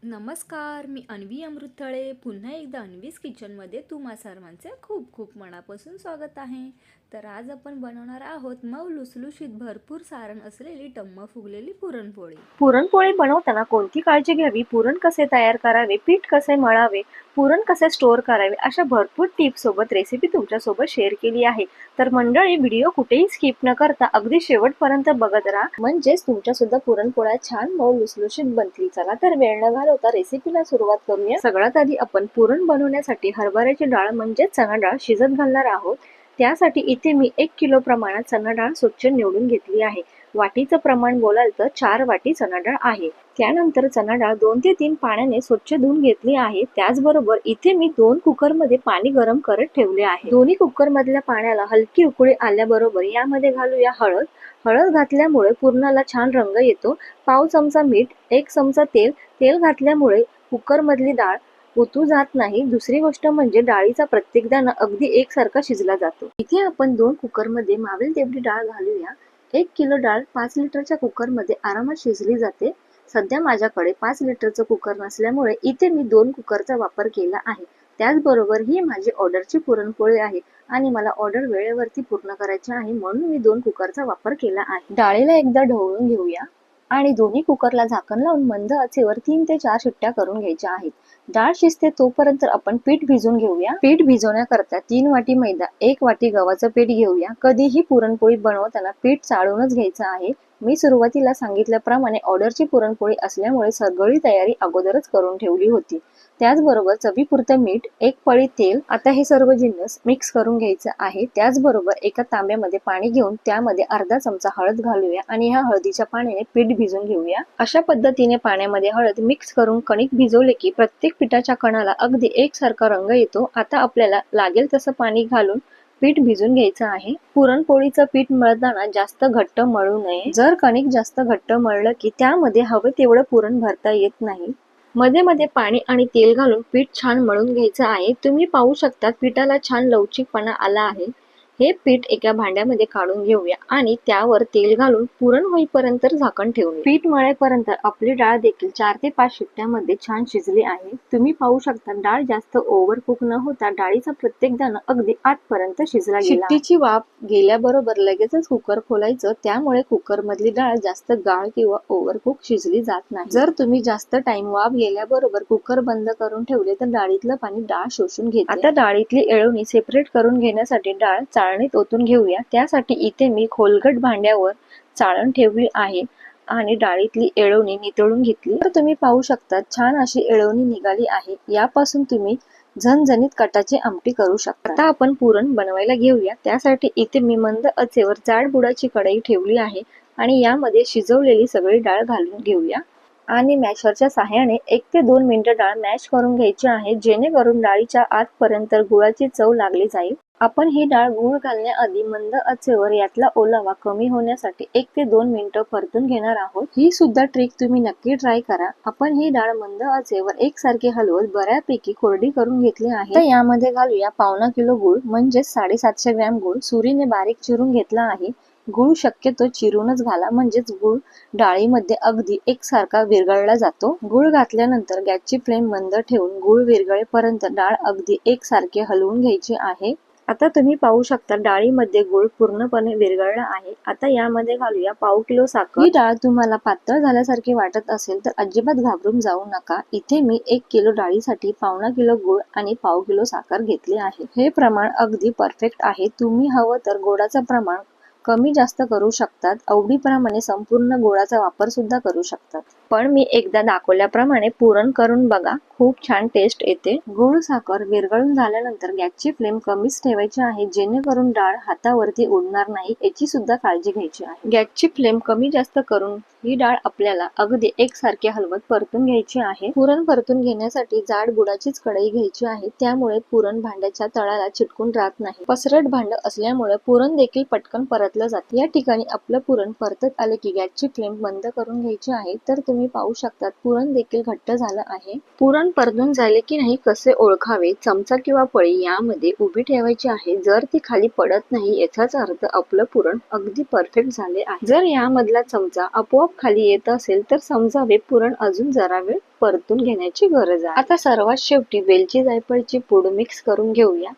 नमस्कार, मी अन्वी अमृतथळे. पुन्हा एकदा अन्वीज किचनमध्ये तुम्हा सर्वांचे खूप खूप मनापासून स्वागत आहे. तर आज आपण बनवणार आहोत मऊ लुसलुशीत भरपूर सारण असलेली टम्म फुगलेली पुरणपोळी. पुरणपोळी बनवताना कोणती काळजी घ्यावी, पुरण कसे तयार करावे, पीठ कसे मळावे, पुरण कसे स्टोअर करावे, अशा भरपूर टिप्स सोबत रेसिपी तुमच्यासोबत शेअर केली आहे. तर मंडळी, व्हिडिओ कुठेही स्किप न करता अगदी शेवटपर्यंत बघत राहा, म्हणजेच तुमच्या सुद्धा पुरणपोळ्या छान मऊ लुसलुशीत बनतील. चला तर वेळ न घालवता रेसिपीला सुरुवात करूया. सगळ्यात आधी आपण पुरण बनवण्यासाठी हरभऱ्याची डाळ म्हणजेच चणा डाळ शिजत घालणार आहोत. त्यासाठी इथे मी 1 किलो प्रमाणात चणा डाळ स्वच्छ निवडून घेतली आहे. वाटीचं प्रमाण बोलाल तर 4 वाटी चणा डाळ आहे. त्यानंतर चणा डाळ 2 ते 3 पाण्याने स्वच्छ धुवून घेतली आहे. त्याचबरोबर इथे मी 2 कुकरमध्ये पाणी गरम करत ठेवले आहे. दोन्ही कुकर मधल्या पाण्याला हलकी उकळी आल्याबरोबर यामध्ये घालूया हळद. हळद घातल्यामुळे पुरणाला छान रंग येतो. पाव चमचा मीठ, 1 चमचा तेल. तेल घातल्यामुळे कुकर मधली डाळ ओतू जात नाही. दुसरी गोष्ट म्हणजे डाळीचा प्रत्येक दाणा अगदी एकसारखा शिजला जातो. इथे आपण 2 कुकरमध्ये मावेल तेवढी डाळ घालूया. 1 किलो डाळ 5 लिटरच्या कुकरमध्ये आरामात शिजली जाते. सध्या माझ्याकडे 5 लिटरचं कुकर नसल्यामुळे इथे मी 2 कुकरचा वापर केला आहे. त्याचबरोबर ही माझी ऑर्डरची पुरणपोळी आहे आणि मला ऑर्डर वेळेवरती पूर्ण करायची आहे, म्हणून मी 2 कुकरचा वापर केला आहे. डाळीला एकदा ढवळून घेऊया आणि दोन्ही कुकरला झाकण लावून मंद आचेवर 3 ते 4 शिट्ट्या करून घ्यायच्या आहेत. डाळ शिजते तोपर्यंत आपण पीठ भिजवून घेऊया. पीठ भिजवण्याकरता 3 वाटी मैदा, 1 वाटी गव्हाचं पीठ घेऊया. कधीही पुरणपोळी बनवताना पीठ चाळूनच घ्यायचं आहे. मी सुरुवातीला सांगितल्याप्रमाणे ऑर्डरची पुरणपोळी असल्यामुळे सगळी तयारी अगोदरच करून ठेवली होती. त्याचबरोबर चवीपुरतं मीठ, 1 पळी तेल. आता हे सर्व जिन्नस मिक्स करून घ्यायचं आहे. त्याचबरोबर एका तांब्यामध्ये पाणी घेऊन त्यामध्ये अर्धा चमचा हळद घालूया आणि ह्या हळदीच्या पाण्याने पीठ भिजून घेऊया. अशा पद्धतीने पाण्यामध्ये हळद मिक्स करून कणिक भिजवले की प्रत्येक पिठाच्या कणाला अगदी एकसारखा रंग येतो. आता आपल्याला लागेल तसं पाणी घालून पीठ भिजून घ्यायचं आहे. पुरणपोळीचं पीठ मळताना जास्त घट्ट मळू नये. जर कणिक जास्त घट्ट मळलं की त्यामध्ये हवं तेवढं पुरण भरता येत नाही. मध्ये मध्ये पाणी आणि तेल घालून पीठ छान मळून घ्यायचं आहे. तुम्ही पाहू शकता पिठाला छान लवचिकपणा आला आहे. हे पीठ एका भांड्यामध्ये काढून घेऊया आणि त्यावर तेल घालून पुरण होईपर्यंत झाकण ठेवूया. पीठ मळेपर्यंत आपली डाळ देखील 4 ते 5 शिट्ट्यामध्ये छान शिजली आहे. तुम्ही पाहू शकता डाळ जास्त ओव्हर कुक न होता डाळीचा प्रत्येक दाणा अगदी आतपर्यंत शिजला गेला. शिट्टीची वाफ गेल्याबरोबर लगेचच कुकर खोलायचं, त्यामुळे कुकर मधली डाळ जास्त गाळ किंवा ओव्हर कुक शिजली जात नाही. जर तुम्ही जास्त टाइम वाफ गेल्याबरोबर कुकर बंद करून ठेवले तर डाळीतलं पाणी डाळ शोषून घेते. आता डाळीतली येळवणी सेपरेट करून घेण्यासाठी डाळ चाळणीत ओतून घेऊया. त्यासाठी इथे मी खोलगट भांड्यावर चाळण ठेवली आहे आणि डाळीतली येळवणी नितळून घेतली. तर तुम्ही पाहू शकता छान अशी येळवणी निघाली आहे. यापासून तुम्ही झणझणीत कटाची आमटी करू शकता. आता आपण पुरण बनवायला घेऊया. त्यासाठी इथे मी मंद आचेवर जाड बुडाची कढई ठेवली आहे आणि यामध्ये शिजवलेली सगळी डाळ घालून घेऊया आणि मॅशरच्या सहाय्याने 1 ते 2 मिनिटं डाळ मॅश करून घ्यायची आहे, जेणेकरून डाळीच्या आतपर्यंत गुळाची चव लागली जाईल. आपण ही डाळ गूळ घालण्याआधी मंद आचेवर यातला ओलावा कमी होण्यासाठी 1 ते 2 मिनिटं परतून घेणार आहोत. ही सुद्धा ट्रिक तुम्ही नक्की ट्राय करा. आपण ही डाळ मंद आचेवर एकसारखी हलवत बऱ्यापैकी कोरडी करून घेतली आहे. तर यामध्ये घालूया पावणा किलो गूळ म्हणजेच 750 ग्रॅम गूळ सुरीने बारीक चिरून घेतला आहे. गूळ शक्यतो चिरूनच घाला, म्हणजेच गूळ डाळीमध्ये अगदी एकसारखा विरघळला जातो. गूळ घातल्यानंतर गॅसची फ्लेम मंद ठेवून गूळ विरघळेपर्यंत डाळ अगदी एकसारखे हलवून घ्यायची आहे. आता तुम्ही पाहू शकता डाळीमध्ये गूळ पूर्णपणे विरघळला आहे. आता यामध्ये घालूया पाव किलो साखर. ही डाळ तुम्हाला पातळ झाल्यासारखी वाटत असेल तर अजिबात घाबरून जाऊ नका. इथे मी 1 किलो डाळीसाठी पावणा किलो गूळ आणि पाव किलो साखर घेतली आहे. हे प्रमाण अगदी परफेक्ट आहे. तुम्ही हवं तर गोडाचं प्रमाण कमी जास्त करू शकतात. आवडीप्रमाणे संपूर्ण गुळाचा वापर सुद्धा करू शकतात. पण मी एकदा दाखवल्याप्रमाणे पुरण करून बघा, खूप छान टेस्ट येते. गूळ साखर विरघळून झाल्यानंतर गॅसची फ्लेम कमीच ठेवायची आहे, जेणेकरून डाळ हातावरती उडणार नाही याची सुद्धा काळजी घ्यायची आहे. गॅसची फ्लेम कमी जास्त करून ही डाळ आपल्याला अगदी एकसारखे हलवत परतून घ्यायची आहे. पुरण परतून घेण्यासाठी जाड बुडाचीच कढई घ्यायची आहे, त्यामुळे पुरण भांड्याच्या तळाला चिटकून राहत नाही. पसरट भांड असल्यामुळे पुरण देखील पटकन परतलं जाते. या ठिकाणी आपलं पुरण परतत आले की गॅसची फ्लेम बंद करून घ्यायची आहे. तर तुम्ही तुम्ही पाहू शकतात पुरण देखील घट्ट झालं आहे. पुरण परतून झाले की नाही कसे ओळखावे? चमचा किंवा पळी यामध्ये उभी ठेवायची आहे. जर ती खाली पडत नाही याचाच अर्थ आपलं पुरण अगदी परफेक्ट झाले आहे. जर यामधला चमचा आपोआप खाली येत असेल तर समजावे पुरण अजून जरा वेळ परतून घेण्याची गरज आहे. आता सर्वात शेवटी वेलची जायफळची पूड मिक्स करून घेऊया.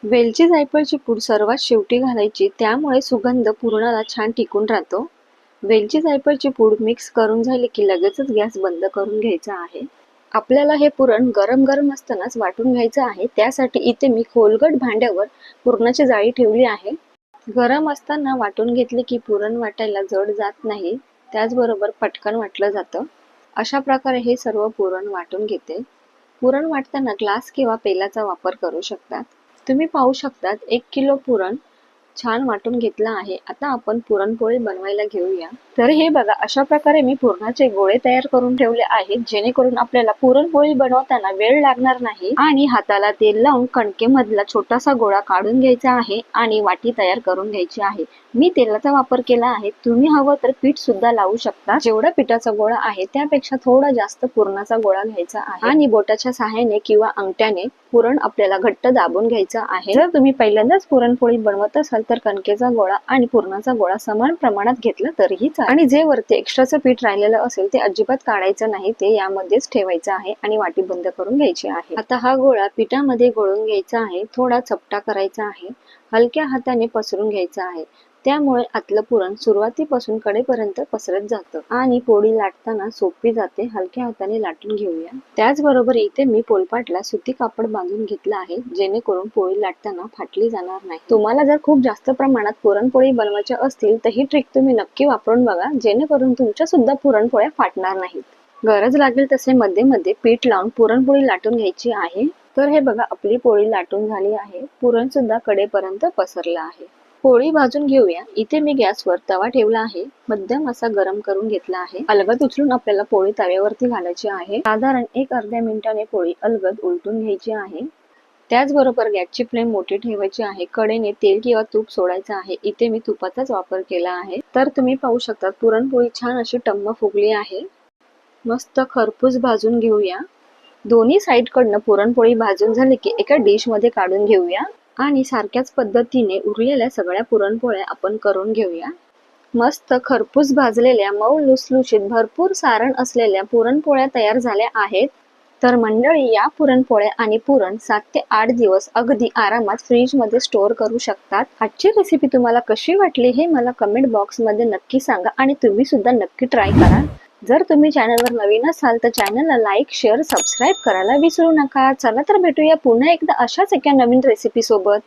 वेलची जायफळची पूड सर्वात शेवटी घालायची, त्यामुळे सुगंध पुरणाला छान टिकून राहतो. वेलची जायफळची पूड मिक्स करून झाली की लगेचच गॅस बंद करून घ्यायचा आहे. आपल्याला हे पुरण गरम गरम असतानाच वाटून घ्यायचं आहे. त्यासाठी इथे मी खोलगट भांड्यावर पुरणाची जाळी ठेवली आहे. गरम असताना वाटून घेतले की पुरण वाटायला जड जात नाही, त्याचबरोबर पटकन वाटलं जातं. अशा प्रकारे हे सर्व पुरण वाटून घेते. पुरण वाटताना ग्लास किंवा पेलाचा वापर करू शकतात. तुम्ही पाहू शकतात 1 किलो पुरण छान वाटून घेतला आहे. आता आपण पुरणपोळी बनवायला घेऊया. तर हे बघा, अशा प्रकारे मी पुरणाचे गोळे तयार करून ठेवले आहेत, जेणेकरून आपल्याला पुरणपोळी बनवताना वेळ लागणार नाही. आणि हाताला तेल लावून कणकेमधला छोटासा गोळा काढून घ्यायचा आहे आणि वाटी तयार करून घ्यायची आहे. मी तेलाचा वापर केला आहे. तुम्ही हवं तर पीठ सुद्धा लावू शकता. जेवढा पिठाचा गोळा आहे त्यापेक्षा थोडा जास्त पुरणाचा गोळा घ्यायचा आहे आणि बोटाच्या सहाय्याने किंवा अंगठ्याने पुरण आपल्याला घट्ट दाबून घ्यायचं आहे. जर तुम्ही पहिल्यांदाच पुरणपोळी बनवत असाल तर कणकेचा गोळा आणि पुरणाचा गोळा समान प्रमाणात घेतला तरीही चालेल. आणि जे वरती एक्स्ट्राचं पीठ राहिलेलं असेल ते अजिबात काढायचं नाही, ते यामध्येच ठेवायचं आहे आणि वाटी बंद करून घ्यायची आहे. आता हा गोळा पिठामध्ये घोळून घ्यायचा आहे. थोडा चपटा करायचा आहे. हलक्या हाताने पसरून घ्यायचा आहे. त्यामुळे आतलं पुरण सुरुवातीपासून कडेपर्यंत पसरत जातं आणि पोळी लाटताना सोपी जाते. हलक्या हाताने लाटून घेऊया. त्याचबरोबर इथे मी पोलपाटला सुती कापड बांधून घेतलं आहे, जेणेकरून पोळी लाटताना फाटली जाणार नाही. तुम्हाला जर खूप जास्त प्रमाणात पुरणपोळी बनवायच्या असतील तर ही ट्रिक तुम्ही नक्की वापरून बघा, जेणेकरून तुमच्या सुद्धा पुरणपोळ्या फाटणार नाहीत. गरज लागेल तसे मध्ये मध्ये पीठ लावून पुरणपोळी लाटून घ्यायची आहे. तर हे बघा, आपली पोळी लाटून झाली आहे. पुरण सुद्धा कडेपर्यंत पसरलं आहे. पोळी भाजून घेऊया. इथे मी गॅसवर तवा ठेवला आहे. मध्यम असा गरम करून घेतला आहे. अलगद उचलून आपल्याला पोळी तव्यावरती घालायची आहे. साधारण अर्ध्या मिनिटाने पोळी अलगद उलटून घ्यायची आहे. त्याचबरोबर गॅसची फ्लेम मोठी ठेवायची आहे. कडेने तेल किंवा तूप सोडायचं आहे. इथे मी तुपाचाच वापर केला आहे. तर तुम्ही पाहू शकता पुरणपोळी छान अशी टम्म फुगली आहे. मस्त खरपूस भाजून घेऊया. दोन्ही साइड कडनं पुरणपोळी भाजून झाली की एका डिश मध्ये काढून घेऊया आणि सारख्याच पद्धतीने उरलेल्या सगळ्या पुरणपोळ्या आपण करून घेऊया. मस्त खरपूस भाजलेल्या मऊ लुसलुशीत भरपूर सारण असलेल्या पुरणपोळ्या तयार झाल्या आहेत. तर मंडळी, या पुरणपोळ्या आणि पुरण 7 ते 8 दिवस अगदी आरामात फ्रीज मध्ये स्टोअर करू शकतात. आजची रेसिपी तुम्हाला कशी वाटली हे मला कमेंट बॉक्स मध्ये नक्की सांगा आणि तुम्ही सुद्धा नक्की ट्राय करा. जर तुम्ही चॅनलवर नवीन असाल तर चॅनलला लाईक, शेअर, सबस्क्राईब करायला विसरू नका. चला तर भेटूया पुन्हा एकदा अशाच एका नवीन रेसिपी सोबत.